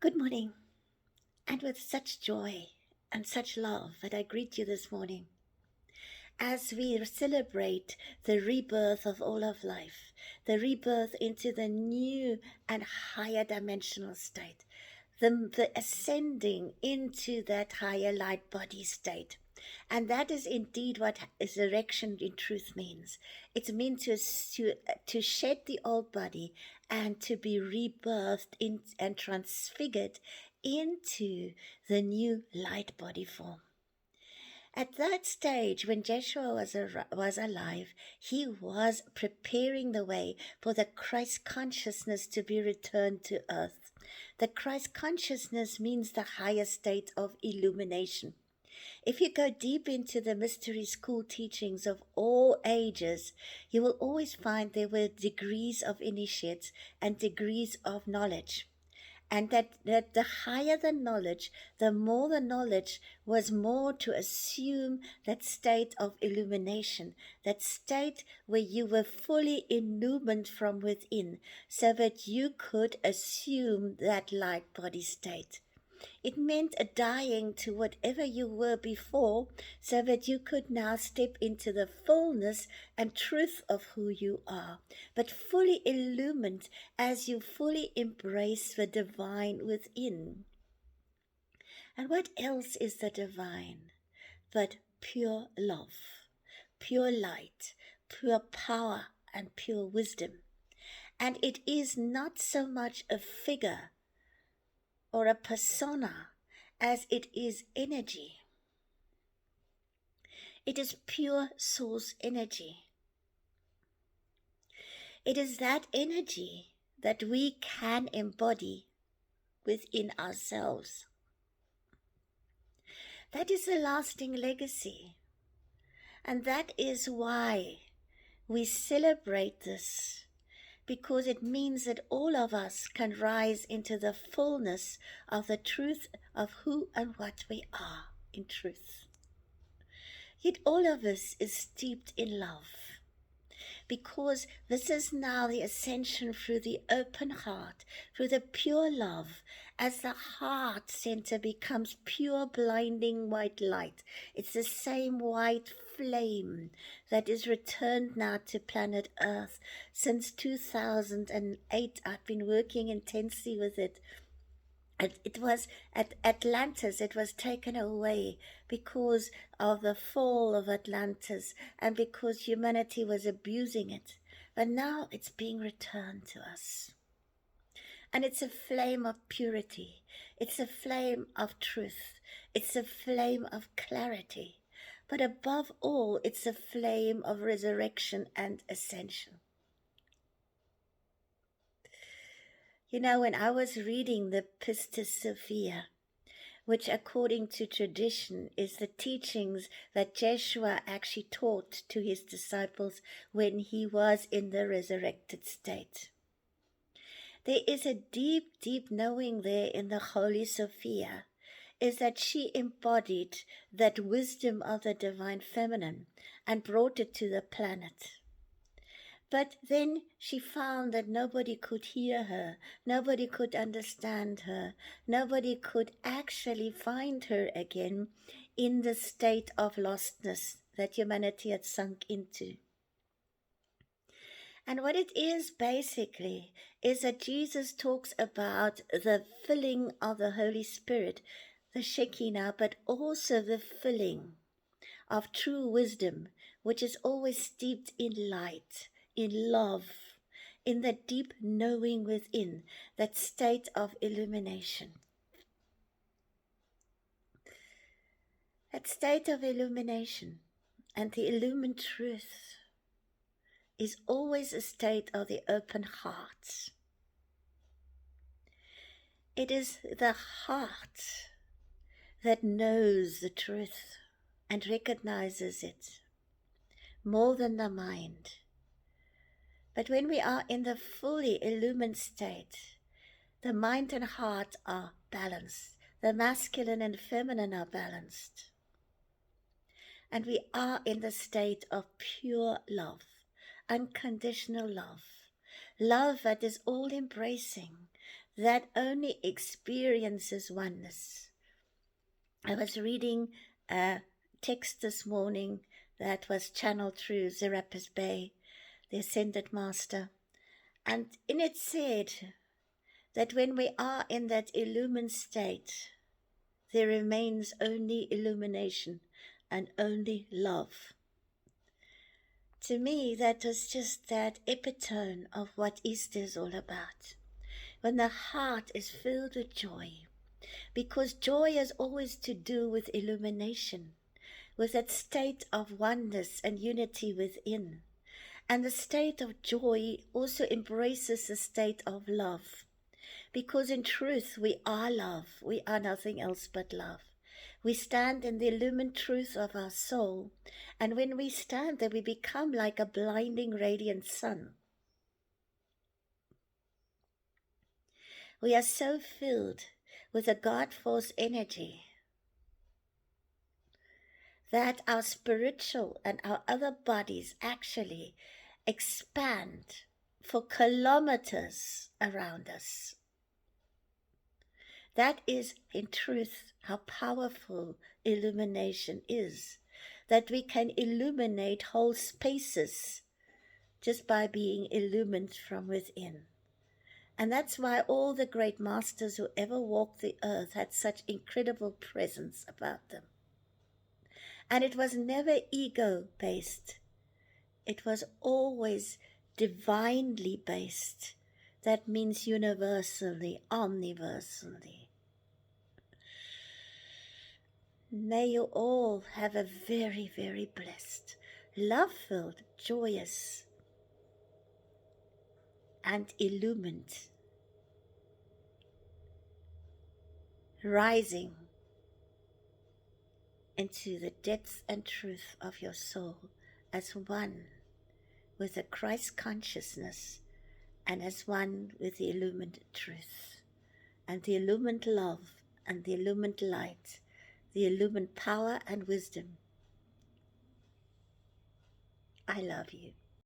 Good morning, and with such joy and such love that I greet you this morning as we celebrate the rebirth of all of life, the rebirth into the new and higher dimensional state, the ascending into that higher light body state. And that is indeed what resurrection in truth means. It means to shed the old body and to be rebirthed and transfigured into the new light body form. At that stage, when Joshua was alive, he was preparing the way for the Christ consciousness to be returned to earth. The Christ consciousness means the higher state of illumination. If you go deep into the mystery school teachings of all ages, you will always find there were degrees of initiates and degrees of knowledge. And that the higher the knowledge, the more the knowledge was more to assume that state of illumination, that state where you were fully illumined from within, so that you could assume that light body state. It meant a dying to whatever you were before, so that you could now step into the fullness and truth of who you are, but fully illumined as you fully embrace the divine within. And what else is the divine but pure love, pure light, pure power, and pure wisdom? And it is not so much a figure or a persona as it is energy. It is pure source energy. It is that energy that we can embody within ourselves. That is a lasting legacy. And that is why we celebrate this, because it means that all of us can rise into the fullness of the truth of who and what we are in truth. Yet all of us is steeped in love, because this is now the ascension through the open heart, through the pure love, as the heart center becomes pure blinding white light. It's the same white flame that is returned now to planet Earth. Since 2008, I've been working intensely with it. It was at Atlantis, it was taken away because of the fall of Atlantis and because humanity was abusing it. But now it's being returned to us. And it's a flame of purity. It's a flame of truth. It's a flame of clarity. But above all, it's a flame of resurrection and ascension. You know, when I was reading the Pistis Sophia, which according to tradition is the teachings that Joshua actually taught to his disciples when he was in the resurrected state. There is a deep, deep knowing there in the Holy Sophia, is that she embodied that wisdom of the divine feminine and brought it to the planet. But then she found that nobody could hear her, nobody could understand her, nobody could actually find her again in the state of lostness that humanity had sunk into. And what it is basically is that Jesus talks about the filling of the Holy Spirit, the Shekinah, but also the filling of true wisdom, which is always steeped in light, in love, in the deep knowing within, that state of illumination. That state of illumination and the illumined truth is always a state of the open heart. It is the heart that knows the truth and recognizes it more than the mind. But when we are in the fully illumined state, the mind and heart are balanced. The masculine and feminine are balanced. And we are in the state of pure love, unconditional love, love that is all embracing, that only experiences oneness. I was reading a text this morning that was channeled through Serapis Bey, the Ascended Master, and in it said that when we are in that illumined state, there remains only illumination and only love. To me, that was just that epitome of what Easter is all about. When the heart is filled with joy, because joy has always to do with illumination, with that state of oneness and unity within. And the state of joy also embraces the state of love, because in truth we are love. We are nothing else but love. We stand in the illumined truth of our soul, and when we stand there, we become like a blinding radiant sun. We are so filled with a God force energy that our spiritual and our other bodies actually expand for kilometers around us. That is, in truth, how powerful illumination is, that we can illuminate whole spaces just by being illumined from within. And that's why all the great masters who ever walked the earth had such incredible presence about them. And it was never ego-based. It was always divinely based. That means universally, omniversally. May you all have a very, very blessed, love-filled, joyous, and illumined rising into the depth and truth of your soul as one with the Christ consciousness and as one with the illumined truth and the illumined love and the illumined light, the illumined power and wisdom. I love you.